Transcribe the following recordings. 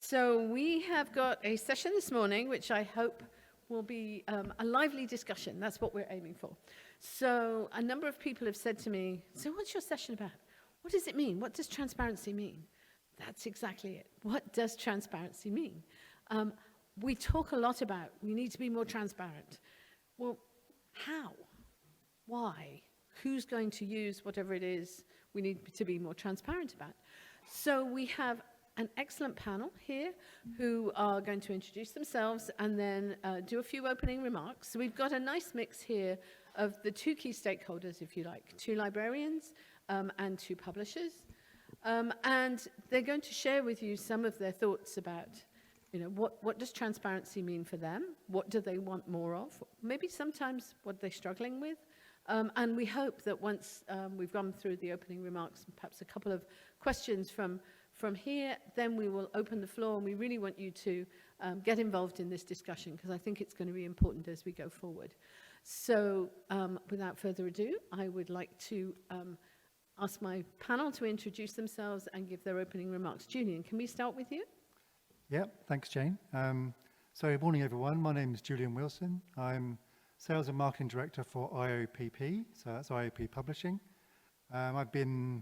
So we have got a session this morning, which I hope will be a lively discussion. That's what we're aiming for. So a number of people have said to me, so what's your session about? What does it mean? What does transparency mean? That's exactly it. What does transparency mean? We talk a lot about we need to be more transparent. Well, how? Why? Who's going to use whatever it is we need to be more transparent about? So we have an excellent panel here who are going to introduce themselves and then do a few opening remarks. So we've got a nice mix here of the two key stakeholders, if you like, two librarians and two publishers. And they're going to share with you some of their thoughts about, you know, what does transparency mean for them? What do they want more of? Maybe sometimes what they're struggling with. And we hope that once we've gone through the opening remarks and perhaps a couple of questions from here, then we will open the floor, and we really want you to get involved in this discussion because I think it's going to be important as we go forward. So without further ado, I would like to ask my panel to introduce themselves and give their opening remarks. Julian, can we start with you? Yeah, thanks, Jayne. So good morning, everyone. My name is Julian Wilson. I'm Sales and Marketing Director for IOPP, so that's IOP Publishing. I've been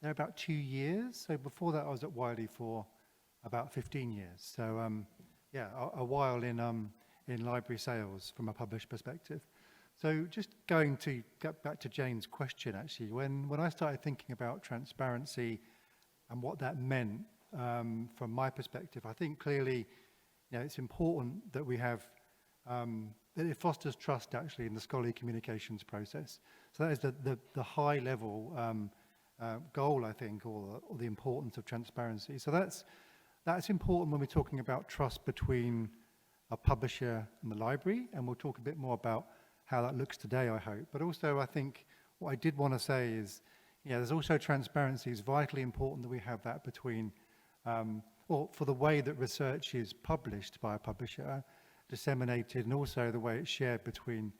there about 2 years. So before that, I was at Wiley for about 15 years. So yeah, a while in library sales from a published perspective. So just going to get back to Jayne's question, actually, when I started thinking about transparency and what that meant from my perspective, I think clearly, you know, it's important that we have, that it fosters trust actually in the scholarly communications process. So that is the high level goal, I think, or the importance of transparency. So that's important when we're talking about trust between a publisher and the library, and we'll talk a bit more about how that looks today, I hope. But also, I think what I did want to say is, you know, there's also transparency is vitally important that we have that between, or for the way that research is published by a publisher, disseminated, and also the way it's shared between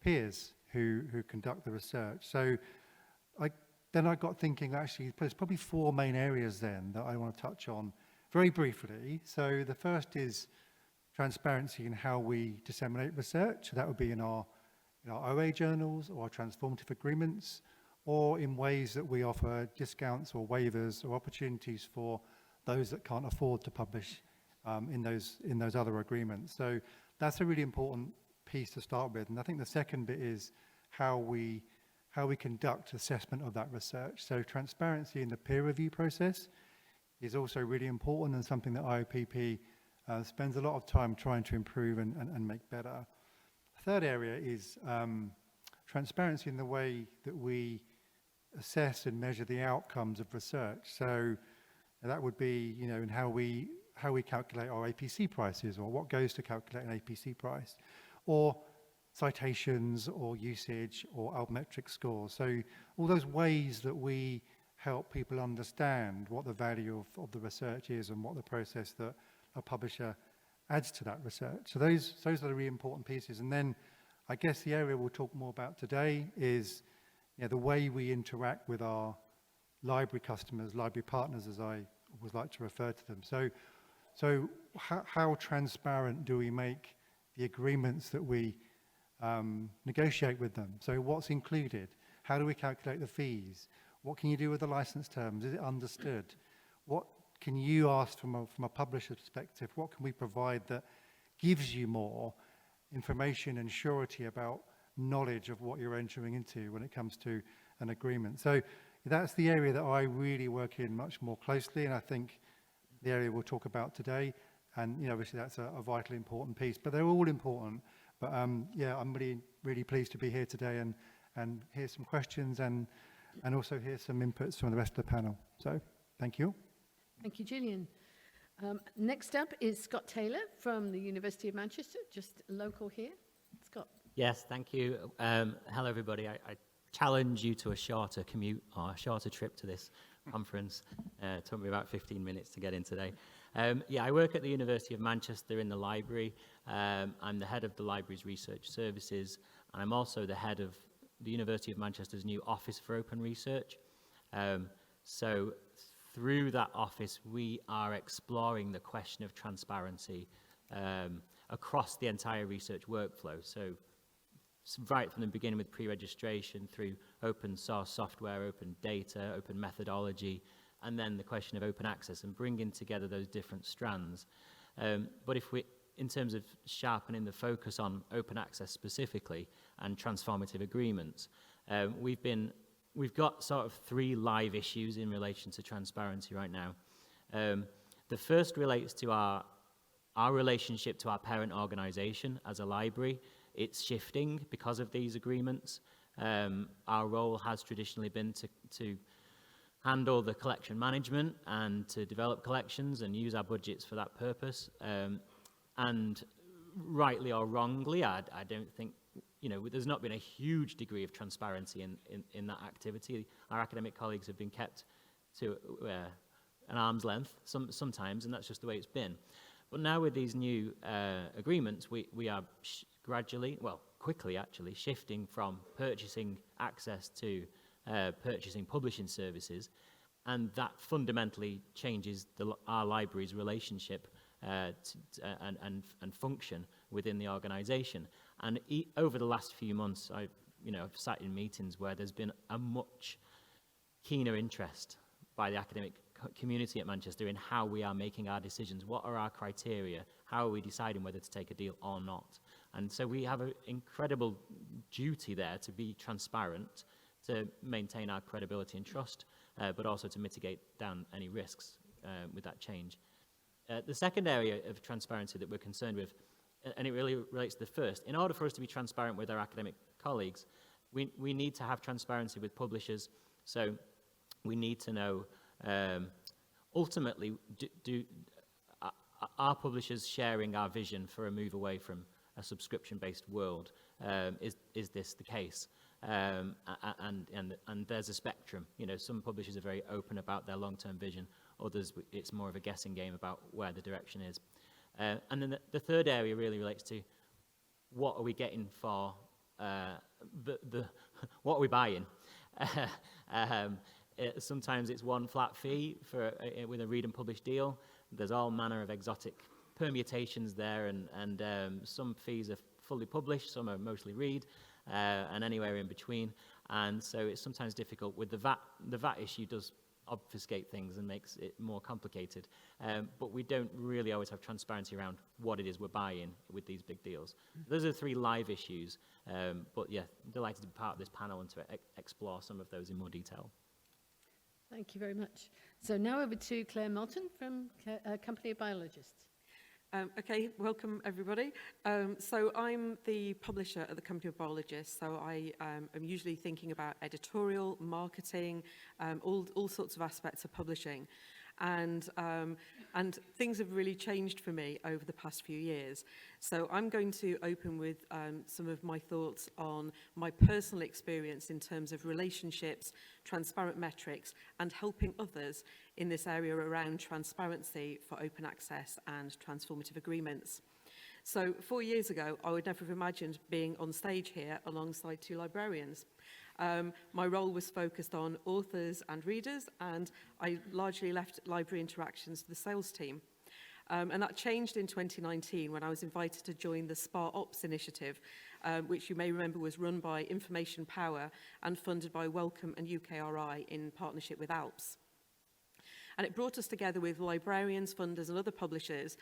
peers who conduct the research. So then I got thinking, actually, there's probably 4 main areas then that I want to touch on very briefly. So the first is transparency in how we disseminate research. So that would be in our OA journals or our transformative agreements, or in ways that we offer discounts or waivers or opportunities for those that can't afford to publish in those other agreements. So that's a really important piece to start with. And I think the second bit is how we conduct assessment of that research. So transparency in the peer review process is also really important and something that IOPP spends a lot of time trying to improve and make better. The third area is transparency in the way that we assess and measure the outcomes of research. So that would be, you know, in how we calculate our APC prices, or what goes to calculate an APC price, or citations or usage or altmetric scores. So all those ways that we help people understand what the value of the research is and what the process that a publisher adds to that research. So those are the really important pieces. And then I guess the area we'll talk more about today is, you know, the way we interact with our library customers, library partners, as I always like to refer to them. So how transparent do we make the agreements that we negotiate with them? So what's included? How do we calculate the fees? What can you do with the license terms? Is it understood? What can you ask from a publisher's perspective? What can we provide that gives you more information and surety about knowledge of what you're entering into when it comes to an agreement? So that's the area that I really work in much more closely, and I think the area we'll talk about today. And, you know, obviously that's a vitally important piece, but they're all important. But yeah, I'm really, really pleased to be here today and hear some questions and also hear some inputs from the rest of the panel. So thank you. Thank you, Julian. Next up is Scott Taylor from the University of Manchester, just local here. Scott. Yes, thank you. Hello, everybody. I challenge you to a shorter commute or a shorter trip to this conference. It took me about 15 minutes to get in today. Yeah, I work at the University of Manchester in the library. I'm the head of the library's research services, and I'm also the head of the University of Manchester's new Office for Open Research. So through that office, we are exploring the question of transparency across the entire research workflow. So right from the beginning with pre-registration through open source software, open data, open methodology, and then the question of open access and bringing together those different strands. But if we, in terms of sharpening the focus on open access specifically and transformative agreements, we've got sort of 3 live issues in relation to transparency right now. The first relates to our relationship to our parent organization as a library. It's shifting because of these agreements. Our role has traditionally been to handle the collection management and to develop collections and use our budgets for that purpose. And rightly or wrongly, I don't think, there's not been a huge degree of transparency in that activity. Our academic colleagues have been kept to an arm's length sometimes, and that's just the way it's been. But now with these new agreements, we are quickly actually, shifting from purchasing access to purchasing publishing services, and that fundamentally changes our library's relationship and function within the organisation. And over the last few months, I've sat in meetings where there's been a much keener interest by the academic community at Manchester in how we are making our decisions. What are our criteria? How are we deciding whether to take a deal or not? And so we have an incredible duty there to be transparent, to maintain our credibility and trust, but also to mitigate down any risks with that change. The second area of transparency that we're concerned with, and it really relates to the first, in order for us to be transparent with our academic colleagues, we need to have transparency with publishers. So we need to know, ultimately, are publishers sharing our vision for a move away from a subscription-based world? Is this the case? And there's a spectrum. Some publishers are very open about their long-term vision. Others, it's more of a guessing game about where the direction is. And then the third area really relates to what are we getting for what are we buying? Sometimes it's one flat fee with a read and publish deal. There's all manner of exotic permutations there, and some fees are fully published, some are mostly read, and anywhere in between. And so it's sometimes difficult with the VAT. The VAT issue does obfuscate things and makes it more complicated. But we don't really always have transparency around what it is we're buying with these big deals. Those are the 3 live issues. But yeah, delighted to be part of this panel and to explore some of those in more detail. Thank you very much. So now over to Claire Moulton from Company of Biologists. Okay, welcome everybody. So I'm the publisher at the Company of Biologists, so I am usually thinking about editorial, marketing, all sorts of aspects of publishing. And things have really changed for me over the past few years. So I'm going to open with some of my thoughts on my personal experience in terms of relationships, transparent metrics, and helping others in this area around transparency for open access and transformative agreements. So 4 years ago, I would never have imagined being on stage here alongside 2 librarians. My role was focused on authors and readers, and I largely left library interactions to the sales team. And that changed in 2019 when I was invited to join the SPA Ops initiative, which you may remember was run by Information Power and funded by Wellcome and UKRI in partnership with ALPS. And it brought us together with librarians, funders and other publishers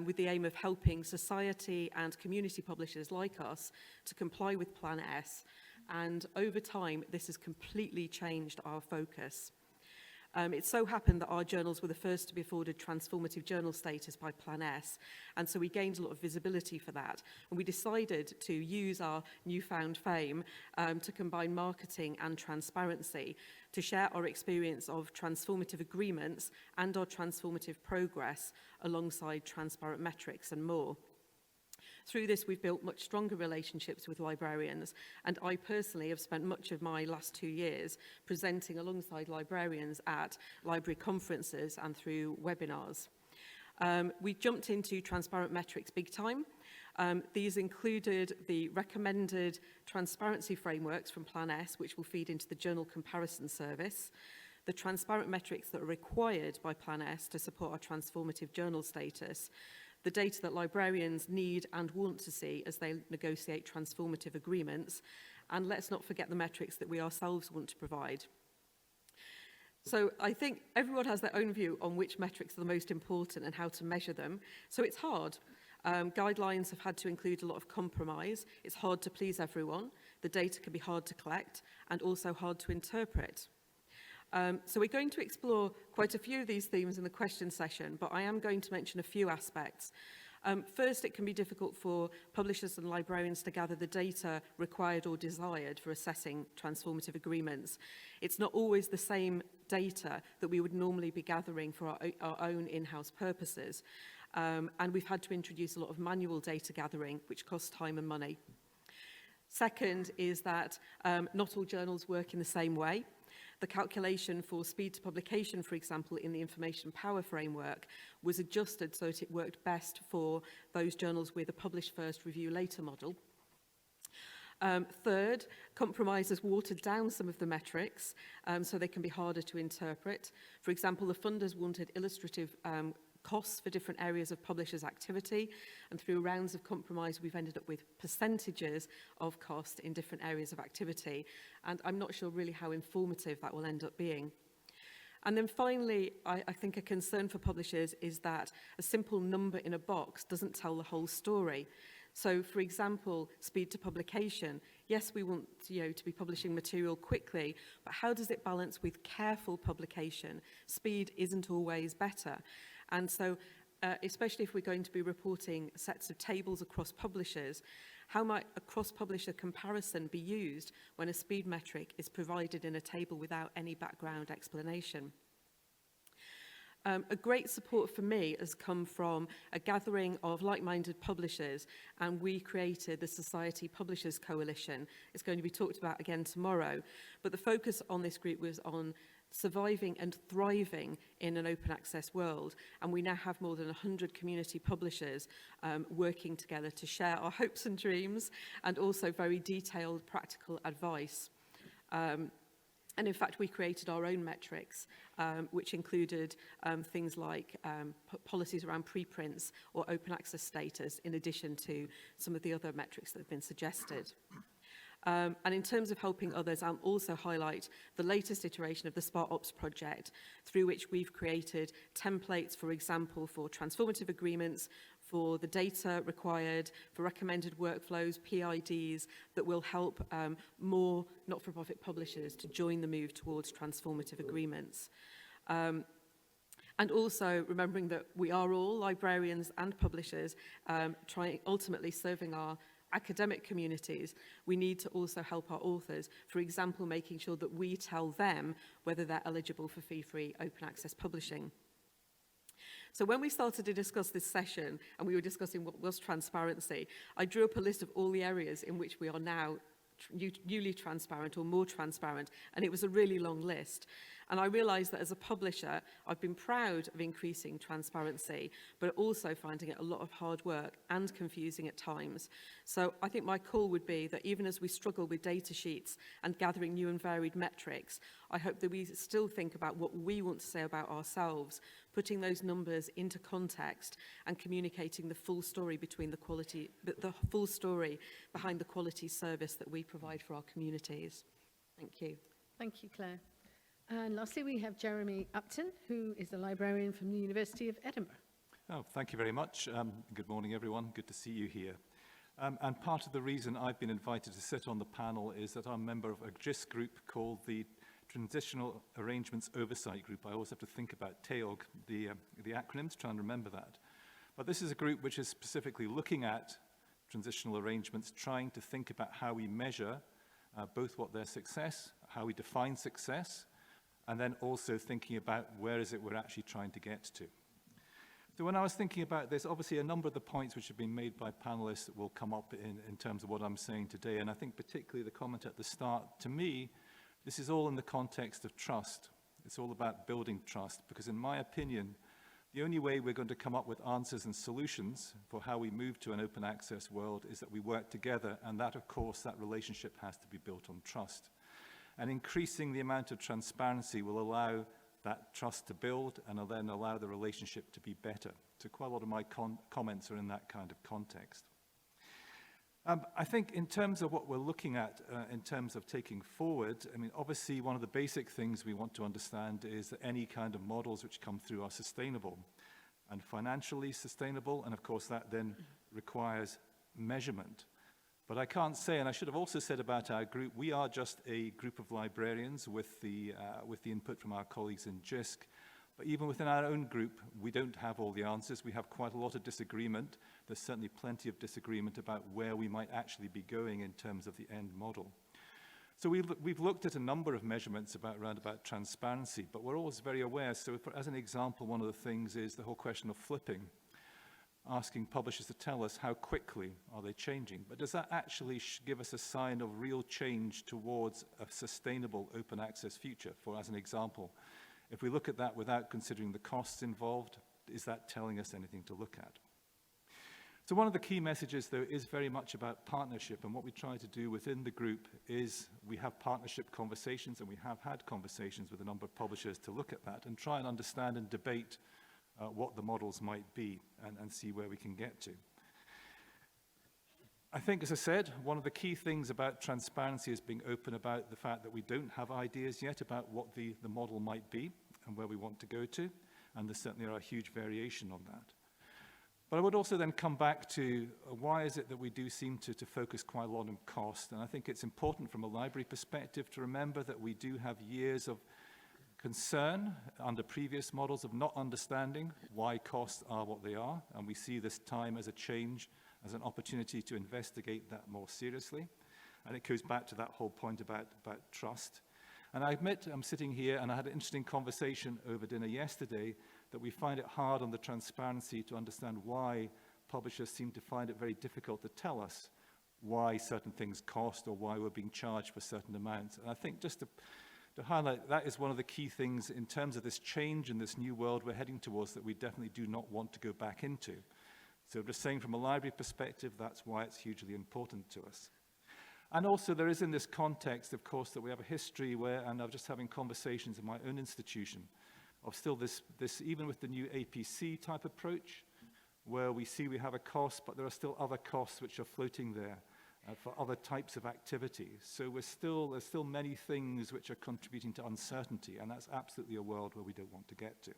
with the aim of helping society and community publishers like us to comply with Plan S. And over time, this has completely changed our focus. It so happened that our journals were the first to be afforded transformative journal status by Plan S, and so we gained a lot of visibility for that. And we decided to use our newfound fame to combine marketing and transparency to share our experience of transformative agreements and our transformative progress alongside transparent metrics and more. Through this, we've built much stronger relationships with librarians, and I personally have spent much of my last 2 years presenting alongside librarians at library conferences and through webinars. We jumped into transparent metrics big time. These included the recommended transparency frameworks from Plan S, which will feed into the journal comparison service, the transparent metrics that are required by Plan S to support our transformative journal status, the data that librarians need and want to see as they negotiate transformative agreements, and let's not forget the metrics that we ourselves want to provide. So I think everyone has their own view on which metrics are the most important and how to measure them, so it's hard. Guidelines have had to include a lot of compromise. It's hard to please everyone. The data can be hard to collect and also hard to interpret. So we're going to explore quite a few of these themes in the question session, but I am going to mention a few aspects. First, it can be difficult for publishers and librarians to gather the data required or desired for assessing transformative agreements. It's not always the same data that we would normally be gathering for our own in-house purposes. And we've had to introduce a lot of manual data gathering, which costs time and money. Second is that not all journals work in the same way. The calculation for speed to publication, for example, in the Information Power Framework was adjusted so that it worked best for those journals with a publish first, review later model. Third, compromise has watered down some of the metrics so they can be harder to interpret. For example, the funders wanted illustrative costs for different areas of publishers' activity, and through rounds of compromise we've ended up with percentages of cost in different areas of activity, and I'm not sure really how informative that will end up being. And then finally, I think a concern for publishers is that a simple number in a box doesn't tell the whole story. So, for example, speed to publication. Yes, we want to be publishing material quickly, but how does it balance with careful publication? Speed isn't always better. And so, especially if we're going to be reporting sets of tables across publishers, how might a cross-publisher comparison be used when a speed metric is provided in a table without any background explanation? A great support for me has come from a gathering of like-minded publishers, and we created the Society Publishers Coalition. It's going to be talked about again tomorrow, but the focus on this group was on surviving and thriving in an open access world, and we now have more than 100 community publishers working together to share our hopes and dreams and also very detailed practical advice. And in fact, we created our own metrics, which included things like policies around preprints or open access status, in addition to some of the other metrics that have been suggested. And in terms of helping others, I'll also highlight the latest iteration of the Smart Ops project, through which we've created templates, for example, for transformative agreements, for the data required, for recommended workflows, PIDs, that will help more not-for-profit publishers to join the move towards transformative agreements. And also remembering that we are all librarians and publishers ultimately serving our academic communities. We need to also help our authors, for example, making sure that we tell them whether they're eligible for fee-free open access publishing. So when we started to discuss this session, and we were discussing what was transparency, I drew up a list of all the areas in which we are now newly transparent or more transparent, and it was a really long list. And I realised that as a publisher, I've been proud of increasing transparency, but also finding it a lot of hard work and confusing at times. So I think my call would be that even as we struggle with data sheets and gathering new and varied metrics, I hope that we still think about what we want to say about ourselves, putting those numbers into context and communicating the full story between the full story behind the quality service that we provide for our communities. Thank you. Thank you, Claire. And lastly, we have Jeremy Upton, who is a librarian from the University of Edinburgh. Oh, thank you very much. Good morning, everyone. Good to see you here. And part of the reason I've been invited to sit on the panel is that I'm a member of a GIST group called the Transitional Arrangements Oversight Group. I always have to think about TAOG, the acronym, to try and remember that. But this is a group which is specifically looking at transitional arrangements, trying to think about how we measure both what their success, how we define success, and then also thinking about where is it we're actually trying to get to. So when I was thinking about this, obviously a number of the points which have been made by panelists will come up in terms of what I'm saying today, and I think particularly the comment at the start, to me, this is all in the context of trust. It's all about building trust, because in my opinion, the only way we're going to come up with answers and solutions for how we move to an open access world is that we work together, and that, of course, that relationship has to be built on trust. And increasing the amount of transparency will allow that trust to build and will then allow the relationship to be better. So quite a lot of my comments are in that kind of context. I think in terms of what we're looking at in terms of taking forward, I mean, obviously one of the basic things we want to understand is that any kind of models which come through are sustainable and financially sustainable, and of course that then requires measurement. But I can't say, and I should have also said about our group, we are just a group of librarians with the input from our colleagues in JISC. But even within our own group, we don't have all the answers. We have quite a lot of disagreement. There's certainly plenty of disagreement about where we might actually be going in terms of the end model. So we've looked at a number of measurements around about transparency, but we're always very aware. So as an example, one of the things is the whole question of flipping, asking publishers to tell us how quickly are they changing. But does that actually give us a sign of real change towards a sustainable open access future? For as an example, if we look at that without considering the costs involved, is that telling us anything to look at? So one of the key messages, though, is very much about partnership. And what we try to do within the group is we have partnership conversations, and we have had conversations with a number of publishers to look at that and try and understand and debate what the models might be and see where we can get to. I think, as I said, one of the key things about transparency is being open about the fact that we don't have ideas yet about what the model might be and where we want to go to, and there certainly are a huge variation on that. But I would also then come back to why is it that we do seem to focus quite a lot on cost, and I think it's important from a library perspective to remember that we do have years of concern under previous models of not understanding why costs are what they are, and we see this time as a change, as an opportunity to investigate that more seriously. And it goes back to that whole point about trust. And I admit I'm sitting here, and I had an interesting conversation over dinner yesterday, that we find it hard on the transparency to understand why publishers seem to find it very difficult to tell us why certain things cost or why we're being charged for certain amounts. And I think just to highlight, that is one of the key things in terms of this change in this new world we're heading towards that we definitely do not want to go back into. So just saying from a library perspective, that's why it's hugely important to us. And also there is in this context, of course, that we have a history where, and I'm just having conversations in my own institution, of still this even with the new APC type approach, where we see we have a cost, but there are still other costs which are floating there for other types of activity. So there's still many things which are contributing to uncertainty, and that's absolutely a world where we don't want to get to.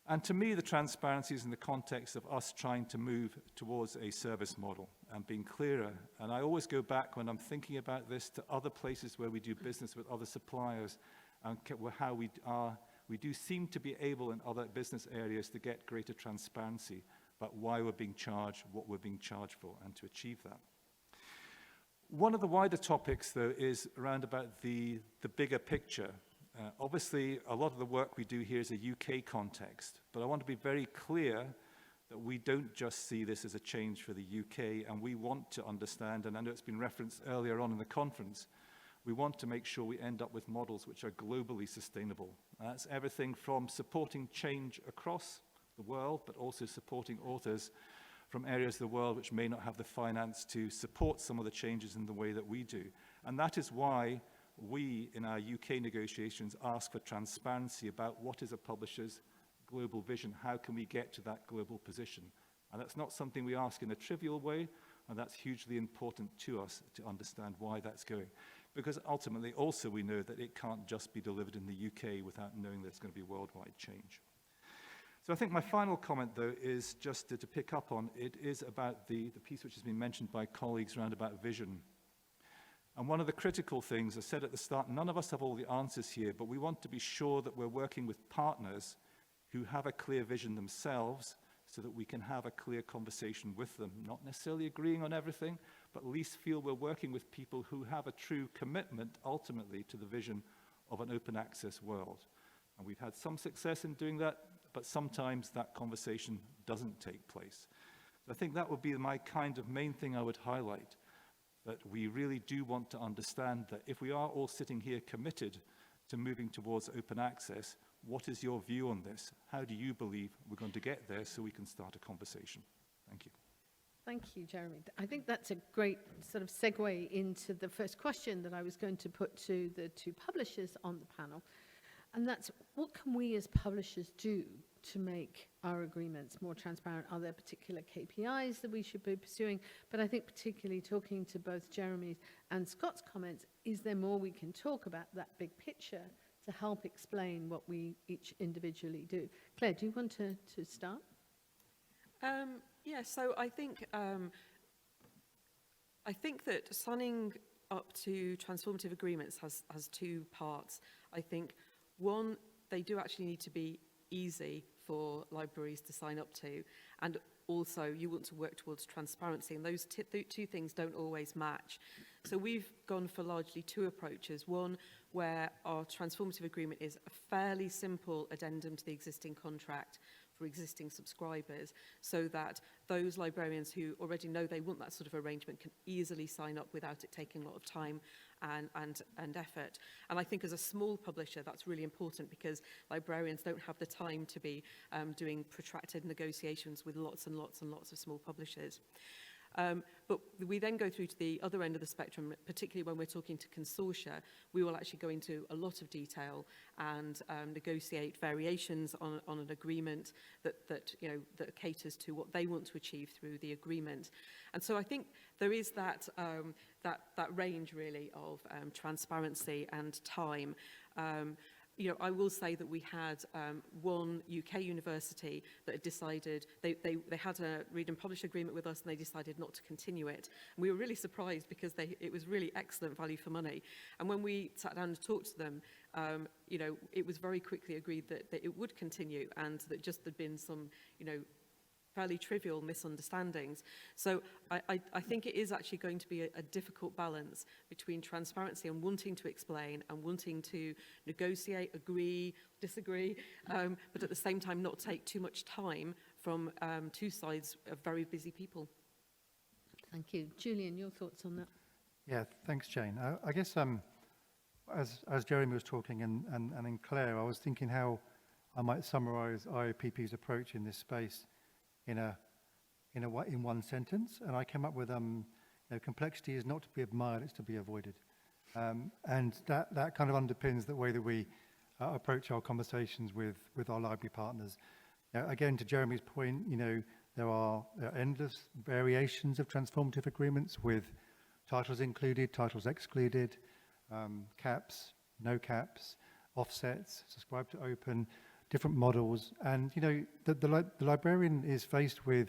And to me, the transparency is in the context of us trying to move towards a service model and being clearer. And I always go back when I'm thinking about this to other places where we do business with other suppliers and how we do seem to be able in other business areas to get greater transparency about why we're being charged, what we're being charged for, and to achieve that. One of the wider topics, though, is around about the bigger picture. Obviously, a lot of the work we do here is a UK context, but I want to be very clear that we don't just see this as a change for the UK, and we want to understand, and I know it's been referenced earlier on in the conference, we want to make sure we end up with models which are globally sustainable. That's everything from supporting change across the world, but also supporting authors from areas of the world which may not have the finance to support some of the changes in the way that we do. And that is why we, in our UK negotiations, ask for transparency about what is a publisher's global vision. How can we get to that global position? And that's not something we ask in a trivial way, and that's hugely important to us to understand why that's going. Because ultimately, also, we know that it can't just be delivered in the UK without knowing there's going to be worldwide change. So I think my final comment, though, is just to pick up on, it is about the piece which has been mentioned by colleagues around about vision. And one of the critical things, I said at the start, none of us have all the answers here, but we want to be sure that we're working with partners who have a clear vision themselves so that we can have a clear conversation with them, not necessarily agreeing on everything, but at least feel we're working with people who have a true commitment, ultimately, to the vision of an open access world. And we've had some success in doing that, but sometimes that conversation doesn't take place. So I think that would be my kind of main thing I would highlight, that we really do want to understand that if we are all sitting here committed to moving towards open access, what is your view on this? How do you believe we're going to get there so we can start a conversation? Thank you. Thank you, Jeremy. I think that's a great sort of segue into the first question that I was going to put to the two publishers on the panel. And that's, what can we as publishers do to make our agreements more transparent? Are there particular KPIs that we should be pursuing? But I think particularly talking to both Jeremy's and Scott's comments, is there more we can talk about that big picture to help explain what we each individually do? Claire, do you want to start? Yeah, so I think that signing up to transformative agreements has two parts. I think one, they do actually need to be easy for libraries to sign up to, and also you want to work towards transparency, and those two things don't always match. So we've gone for largely two approaches. One, where our transformative agreement is a fairly simple addendum to the existing contract for existing subscribers, so that those librarians who already know they want that sort of arrangement can easily sign up without it taking a lot of time and effort. And I think as a small publisher, that's really important, because librarians don't have the time to be doing protracted negotiations with lots and lots and lots of small publishers. But we then go through to the other end of the spectrum, particularly when we're talking to consortia. We will actually go into a lot of detail and negotiate variations on an agreement that caters to what they want to achieve through the agreement. And so I think there is that range really of transparency and time. I will say that we had one UK university that had decided, they had a read and publish agreement with us, and they decided not to continue it. And we were really surprised, because it was really excellent value for money. And when we sat down and talked to them, it was very quickly agreed that it would continue, and that just there'd been some, fairly trivial misunderstandings. So I think it is actually going to be a difficult balance between transparency and wanting to explain and wanting to negotiate, agree, disagree, but at the same time not take too much time from two sides of very busy people. Thank you. Julian, your thoughts on that? Yeah, thanks, Jane. I guess as Jeremy was talking and in Claire, I was thinking how I might summarise IOPP's approach in this space in one sentence, and I came up with complexity is not to be admired, it's to be avoided, and that kind of underpins the way that we approach our conversations with our library partners. Again, to Jeremy's point, there are endless variations of transformative agreements with titles included, titles excluded, caps, no caps, offsets, subscribe to open, different models, and the librarian is faced with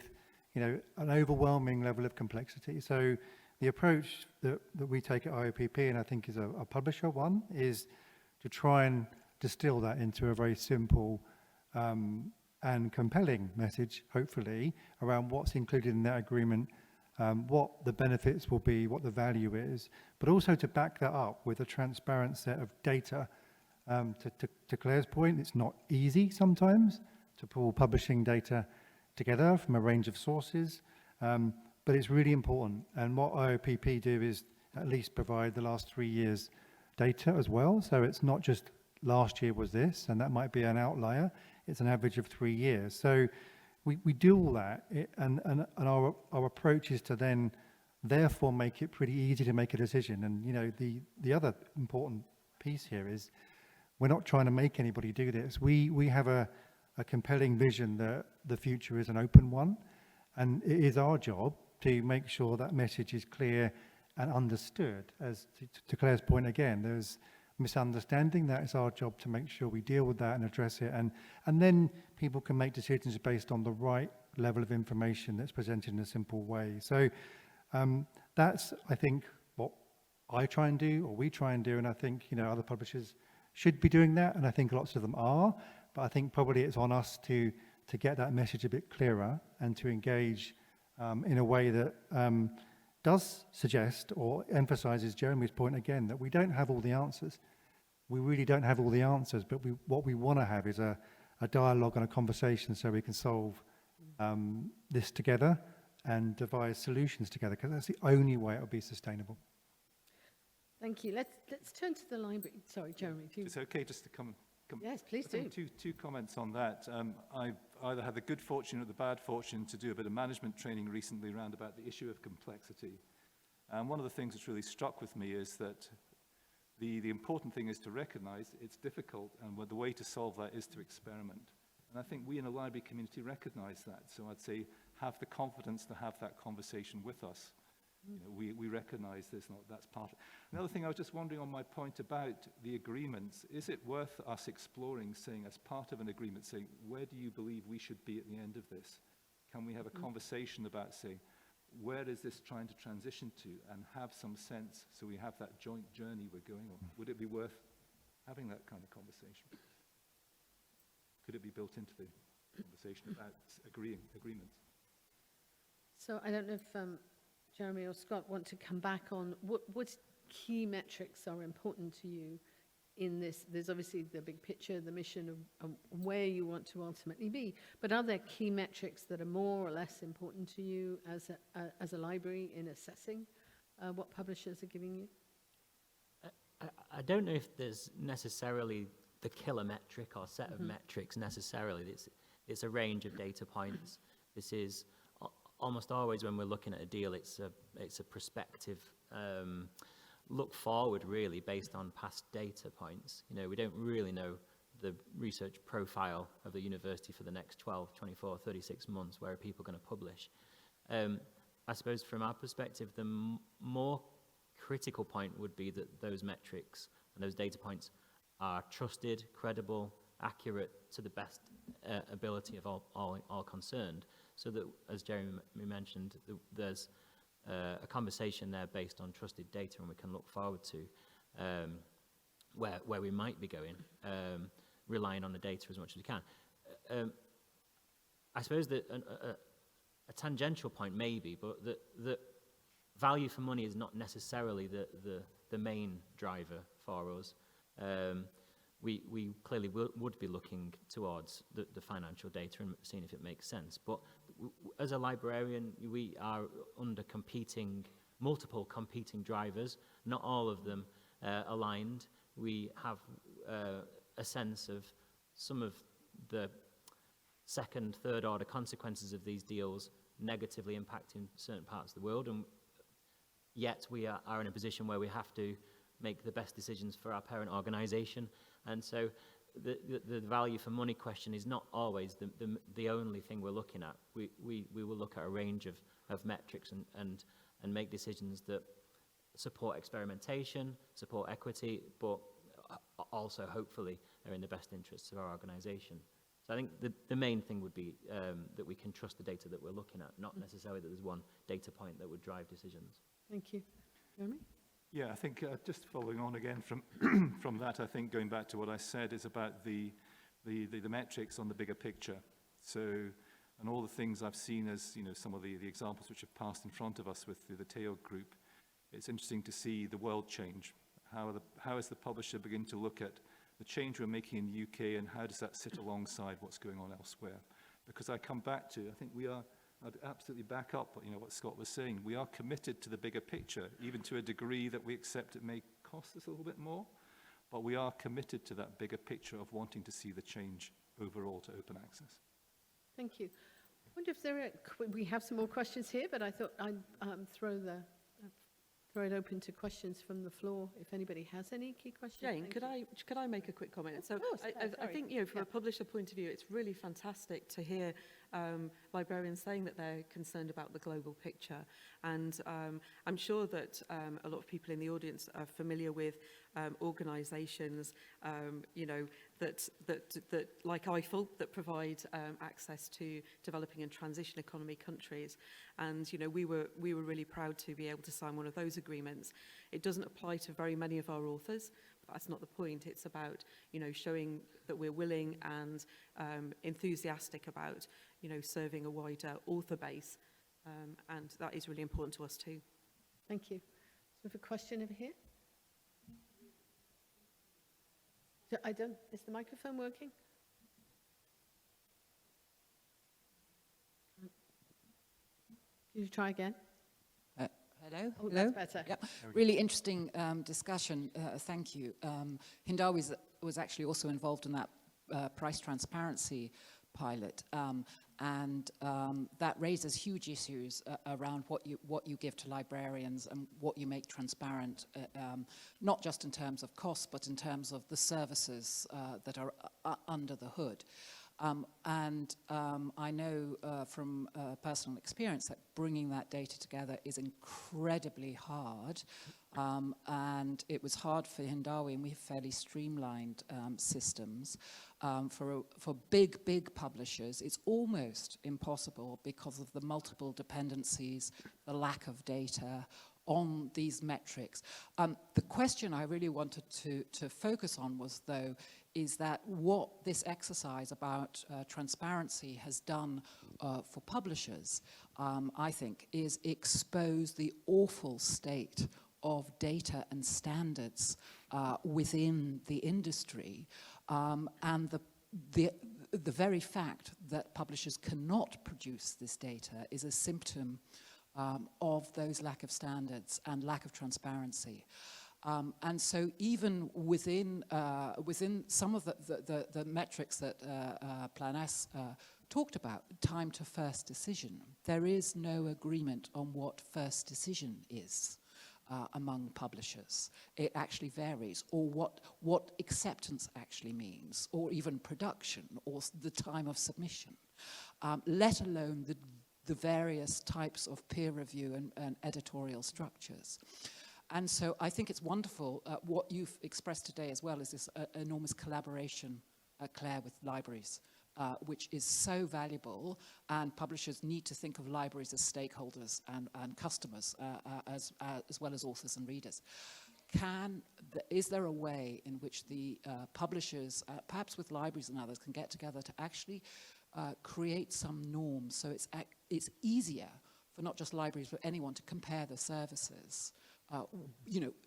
an overwhelming level of complexity. So the approach that we take at IOPP, and I think is a publisher one, is to try and distill that into a very simple and compelling message, hopefully, around what's included in that agreement, what the benefits will be, what the value is, but also to back that up with a transparent set of data. To Claire's point, it's not easy sometimes to pull publishing data together from a range of sources, but it's really important. And what IOPP do is at least provide the last 3 years data as well. So it's not just last year was this, and that might be an outlier. It's an average of 3 years. So we do all that, and our approach is to then therefore make it pretty easy to make a decision. And the other important piece here is, we're not trying to make anybody do this. We have a compelling vision that the future is an open one, and it is our job to make sure that message is clear and understood. As to Claire's point again, there's misunderstanding. That is our job to make sure we deal with that and address it, and then people can make decisions based on the right level of information that's presented in a simple way. So that's, I think, what I try and do, or we try and do, and I think other publishers should be doing that, and I think lots of them are, but I think probably it's on us to get that message a bit clearer and to engage in a way that does suggest or emphasizes Jeremy's point again, that we don't have all the answers. We really don't have all the answers, but what we want to have is a dialogue and a conversation so we can solve this together and devise solutions together, because that's the only way it will be sustainable. Thank you. Let's turn to the library. Sorry, Jeremy. It's okay just to come Yes, please I think do. two comments on that. I've either had the good fortune or the bad fortune to do a bit of management training recently around about the issue of complexity. And one of the things that's really struck with me is that the important thing is to recognize it's difficult, and the way to solve that is to experiment. And I think we in the library community recognize that. So I'd say have the confidence to have that conversation with us. You know, we recognize that's part of it. Another thing I was just wondering on my point about the agreements, is it worth us exploring, saying as part of an agreement, saying, where do you believe we should be at the end of this? Can we have a conversation about, saying, where is this trying to transition to, and have some sense so we have that joint journey we're going on? Would it be worth having that kind of conversation? Could it be built into the conversation about agreements? So I don't know if Jeremy or Scott want to come back on what key metrics are important to you in this. There's obviously the big picture, the mission of where you want to ultimately be, but are there key metrics that are more or less important to you as a library in assessing what publishers are giving you? I don't know if there's necessarily the killer metric or set of metrics necessarily. It's a range of data points. This is almost always when we're looking at a deal, it's a prospective look forward, really, based on past data points. You know, we don't really know the research profile of the university for the next 12, 24, 36 months. Where are people going to publish? I suppose from our perspective, the more critical point would be that those metrics and those data points are trusted, credible, accurate to the best ability of all concerned, so that, as Jeremy mentioned, there's a conversation there based on trusted data, and we can look forward to where we might be going, relying on the data as much as we can. I suppose that a tangential point maybe, but that value for money is not necessarily the main driver for us. We clearly would be looking towards the financial data and seeing if it makes sense. But as a librarian, we are under multiple competing drivers, not all of them aligned. We have a sense of some of the second, third order consequences of these deals negatively impacting certain parts of the world, and yet we are in a position where we have to make the best decisions for our parent organisation. And so the value for money question is not always the only thing we're looking at. We will look at a range of metrics and make decisions that support experimentation, support equity, but also hopefully are in the best interests of our organisation. So I think the main thing would be that we can trust the data that we're looking at, not necessarily that there's one data point that would drive decisions. Thank you. Jeremy? Yeah, I think just following on again from from that, I think going back to what I said is about the metrics on the bigger picture. So, and all the things I've seen as, you know, some of the examples which have passed in front of us with the Teo group, it's interesting to see the world change. How is the publisher beginning to look at the change we're making in the UK, and how does that sit alongside what's going on elsewhere? Because I come back to, I think I'd absolutely back up, you know, what Scott was saying. We are committed to the bigger picture, even to a degree that we accept it may cost us a little bit more, but we are committed to that bigger picture of wanting to see the change overall to open access. Thank you. I wonder if we have some more questions here, but I thought I'd throw it open to questions from the floor, if anybody has any key questions. Jayne, could I make a quick comment? Of course, I think, you know, from a publisher point of view, it's really fantastic to hear librarians saying that they're concerned about the global picture. And I'm sure that a lot of people in the audience are familiar with organisations, you know, that like IFL, that provide access to developing and transition economy countries. And, you know, we were really proud to be able to sign one of those agreements. It doesn't apply to very many of our authors. That's not the point. It's about, you know, showing that we're willing and enthusiastic about, you know, serving a wider author base. And that is really important to us too. Thank you. So we have a question over here. So is the microphone working? Could you try again? Hello. Oh, Hello. that's better. Yep. Really interesting discussion. Thank you. Hindawi was actually also involved in that price transparency pilot, and that raises huge issues around what you give to librarians and what you make transparent, not just in terms of cost, but in terms of the services that are under the hood. I know from personal experience that bringing that data together is incredibly hard, and it was hard for Hindawi, and we have fairly streamlined systems. For big publishers, it's almost impossible because of the multiple dependencies, the lack of data on these metrics. The question I really wanted to focus on was, though, is that what this exercise about transparency has done for publishers, I think, is expose the awful state of data and standards within the industry, and the very fact that publishers cannot produce this data is a symptom of those lack of standards and lack of transparency. And so even within some of the metrics that Plan S talked about, time to first decision, there is no agreement on what first decision is among publishers. It actually varies, or what acceptance actually means, or even production, or the time of submission, let alone the various types of peer review and editorial structures. And so I think it's wonderful what you've expressed today as well is this enormous collaboration, Claire, with libraries, which is so valuable, and publishers need to think of libraries as stakeholders and customers as well as authors and readers. Is there a way in which the publishers, perhaps with libraries and others, can get together to actually create some norms so it's easier for not just libraries but anyone to compare the services?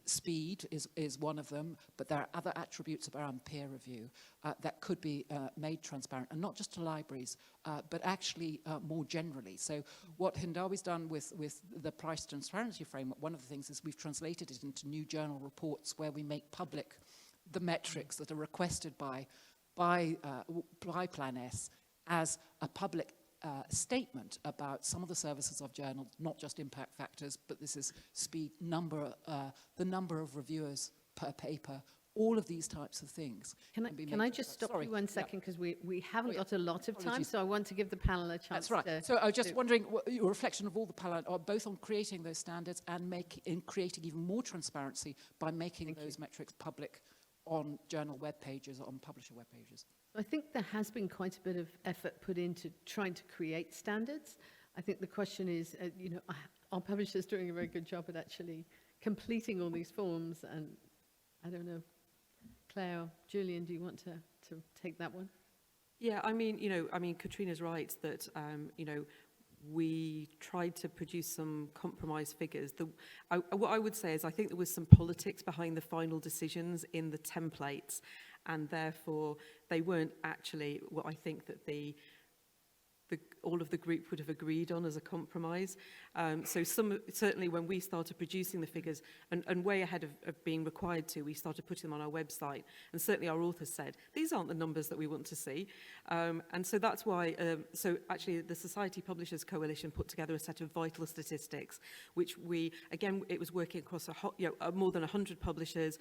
Speed is one of them, but there are other attributes around peer review that could be made transparent, and not just to libraries, but actually more generally. So what Hindawi's done with the price transparency framework, one of the things is we've translated it into new journal reports where we make public the metrics that are requested by Plan S as a public statement about some of the services of journals, not just impact factors, but this is speed, the number of reviewers per paper, all of these types of things. Can I just stop you 1 second, because we haven't got a lot of time, so I want to give the panel a chance. That's right. So I was just wondering your reflection of all the panel, both on creating those standards and creating even more transparency by making those metrics public on journal web pages, on publisher web pages. I think there has been quite a bit of effort put into trying to create standards. I think the question is, are publishers doing a very good job at actually completing all these forms? And I don't know, Claire or Julian, do you want to take that one? Yeah, Katrina's right that, we tried to produce some compromise figures. What I would say is I think there was some politics behind the final decisions in the templates, and therefore they weren't actually what I think that all of the group would have agreed on as a compromise. So certainly when we started producing the figures, and way ahead of being required to, we started putting them on our website, and certainly our authors said, these aren't the numbers that we want to see. And so that's why, so actually the Society Publishers Coalition put together a set of vital statistics, which it was working across more than 100 publishers,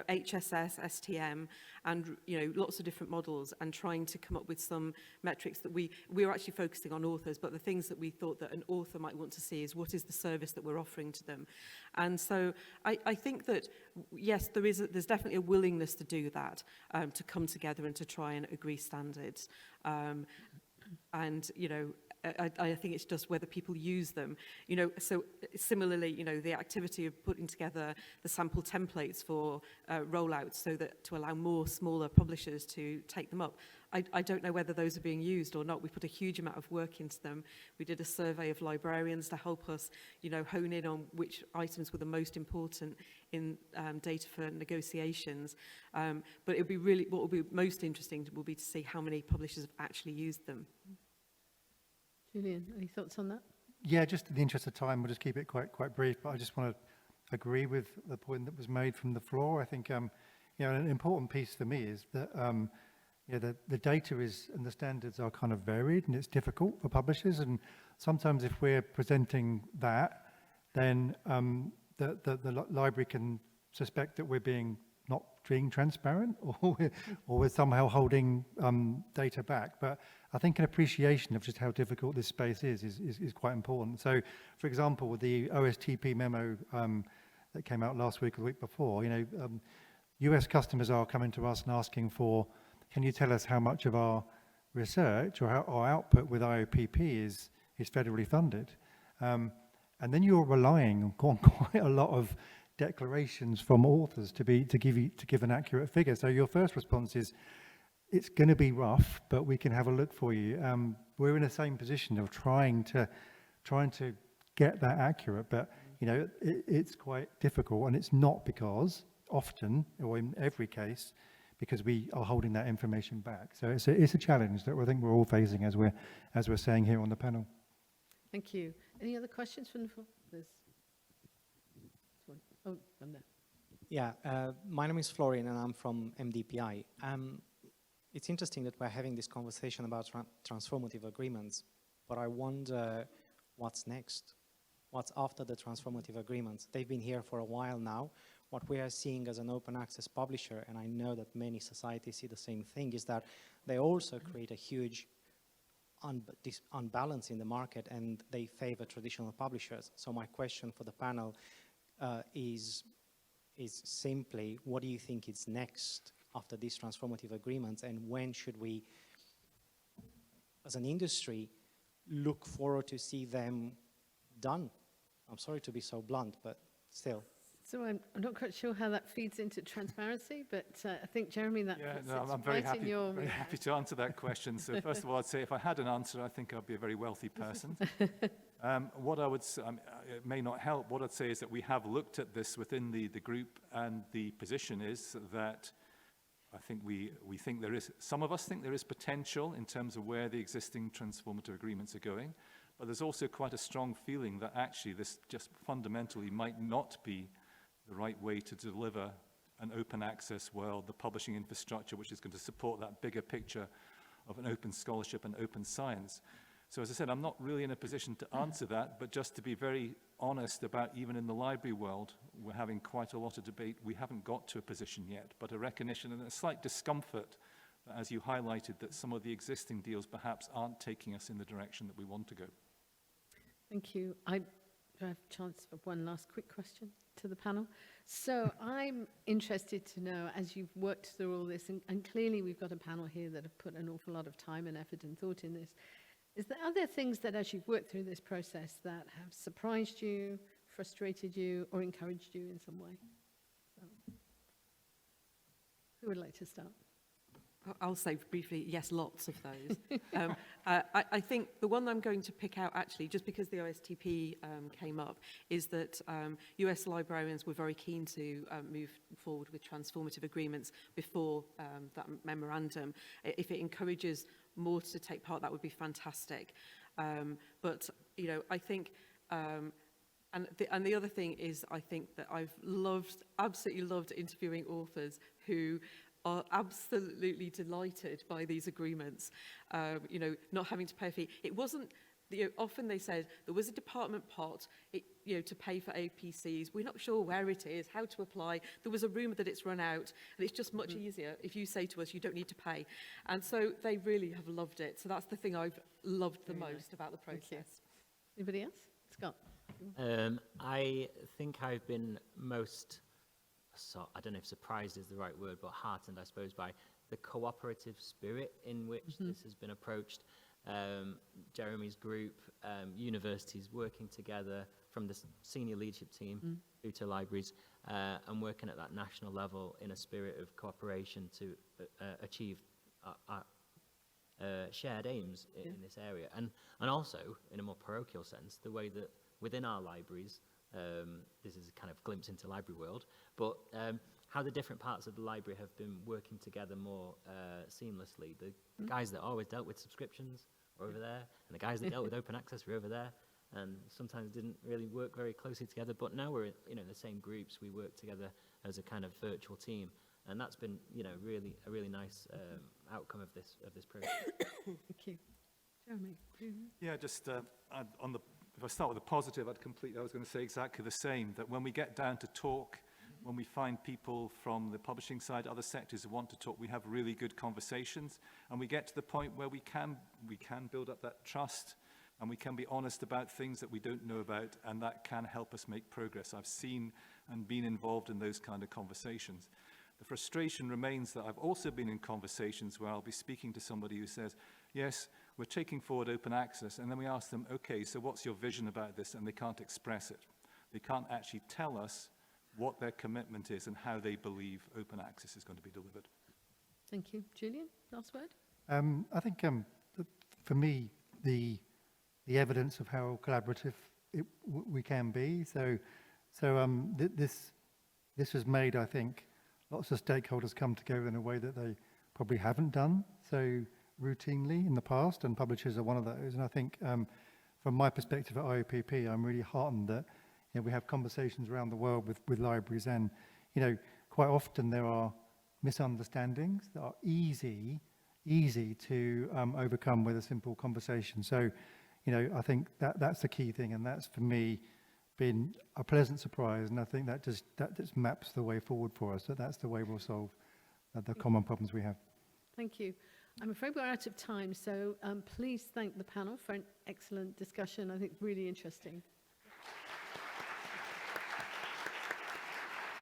HSS, STM, and lots of different models, and trying to come up with some metrics that we were actually focusing on authors, but the things that we thought that an author might want to see is what is the service that we're offering to them. And so I think that, yes, there's definitely a willingness to do that, to come together and to try and agree standards. I think it's just whether people use them. So similarly, the activity of putting together the sample templates for rollouts so that to allow more smaller publishers to take them up. I don't know whether those are being used or not. We put a huge amount of work into them. We did a survey of librarians to help us, hone in on which items were the most important in data for negotiations. But what will be most interesting will be to see how many publishers have actually used them. Julian, any thoughts on that? Yeah, just in the interest of time, we'll just keep it quite brief, but I just want to agree with the point that was made from the floor. I think, you know, an important piece for me is that, you know, the data is, and the standards are kind of varied, and it's difficult for publishers, and sometimes if we're presenting that, then the library can suspect that we're not being transparent, or we're somehow holding data back. But I think an appreciation of just how difficult this space is quite important. So, for example, the OSTP memo that came out last week or the week before, you know, US customers are coming to us and asking for, can you tell us how much of our research or our output with IOPP is federally funded? And then you're relying on quite a lot of declarations from authors to give an accurate figure. So your first response is, it's going to be rough, but we can have a look for you. We're in the same position of trying to get that accurate, but you know, it's quite difficult, and it's not because often, or in every case, because we are holding that information back. So it's a challenge that I think we're all facing as we're saying here on the panel. Thank you. Any other questions from the floor? There's one. Oh, I'm there. Yeah, my name is Florian and I'm from MDPI. It's interesting that we're having this conversation about transformative agreements, but I wonder what's next? What's after the transformative agreements? They've been here for a while now. What we are seeing as an open access publisher, and I know that many societies see the same thing, is that they also create a huge unbalance in the market, and they favor traditional publishers. So my question for the panel is simply, what do you think is next after these transformative agreements, and when should we, as an industry, look forward to see them done? I'm sorry to be so blunt, but still. So I'm not quite sure how that feeds into transparency, but I think, Jeremy, that puts it I'm very right in your... very happy to answer that question. So first of all, I'd say if I had an answer, I think I'd be a very wealthy person. What I would say, it may not help, what I'd say is that we have looked at this within the group, and the position is that I think we think there is, some of us think there is potential in terms of where the existing transformative agreements are going, but there's also quite a strong feeling that actually this just fundamentally might not be the right way to deliver an open access world, the publishing infrastructure, which is going to support that bigger picture of an open scholarship and open science. So as I said, I'm not really in a position to answer that, but just to be very honest about, even in the library world, we're having quite a lot of debate. We haven't got to a position yet, but a recognition and a slight discomfort, as you highlighted, that some of the existing deals perhaps aren't taking us in the direction that we want to go. Thank you. I have a chance for one last quick question to the panel. So I'm interested to know, as you've worked through all this, and clearly we've got a panel here that have put an awful lot of time and effort and thought in this, is there other things that as you've worked through this process that have surprised you, frustrated you, or encouraged you in some way? So, who would like to start? I'll say briefly, yes, lots of those. I think the one I'm going to pick out, actually, just because the OSTP came up, is that US librarians were very keen to move forward with transformative agreements before that memorandum. If it encourages more to take part, that would be fantastic. But, you know, I think... And the other thing is, I think that I've absolutely loved interviewing authors who are absolutely delighted by these agreements, you know, not having to pay a fee. It wasn't, you know, often they said there was a department pot, you know, to pay for APCs. We're not sure where it is, how to apply. There was a rumour that it's run out, and it's just much easier if you say to us, you don't need to pay. And so they really have loved it. So that's the thing I've loved the most about the process. Anybody else? Scott? I think I've been most, I don't know if surprised is the right word, but heartened, I suppose, by the cooperative spirit in which this has been approached. Jeremy's group, universities working together from the senior leadership team through to libraries, and working at that national level in a spirit of cooperation to achieve shared aims in this area. And also, in a more parochial sense, the way that within our libraries, this is a kind of glimpse into library world, but how the different parts of the library have been working together more seamlessly. The guys that always dealt with subscriptions are over there, and the guys that dealt with open access are over there. and sometimes didn't really work very closely together. But now we're in the same groups. We work together as a kind of virtual team, and that's been really a really nice outcome of this project. Thank you. Jeremy? Yeah, just if I start with the positive, I was going to say exactly the same, that when we get down to talk, when we find people from the publishing side, other sectors who want to talk, we have really good conversations, and we get to the point where we can build up that trust, and we can be honest about things that we don't know about, and that can help us make progress. I've seen and been involved in those kind of conversations. The frustration remains that I've also been in conversations where I'll be speaking to somebody who says, yes, we're taking forward open access, and then we ask them, okay, so what's your vision about this? And they can't express it. They can't actually tell us what their commitment is and how they believe open access is going to be delivered. Thank you. Julian, last word? I think for me, the evidence of how collaborative we can be. This has made, I think, lots of stakeholders come together in a way that they probably haven't done so routinely in the past, and publishers are one of those. And I think from my perspective at IOPP, I'm really heartened that we have conversations around the world with libraries, and quite often there are misunderstandings that are easy to overcome with a simple conversation. So I think that's the key thing, and that's for me been a pleasant surprise, and I think that just maps the way forward for us. That's the way we'll solve the common problems we have. Thank you. I'm afraid we're out of time, so please thank the panel for an excellent discussion. I think really interesting.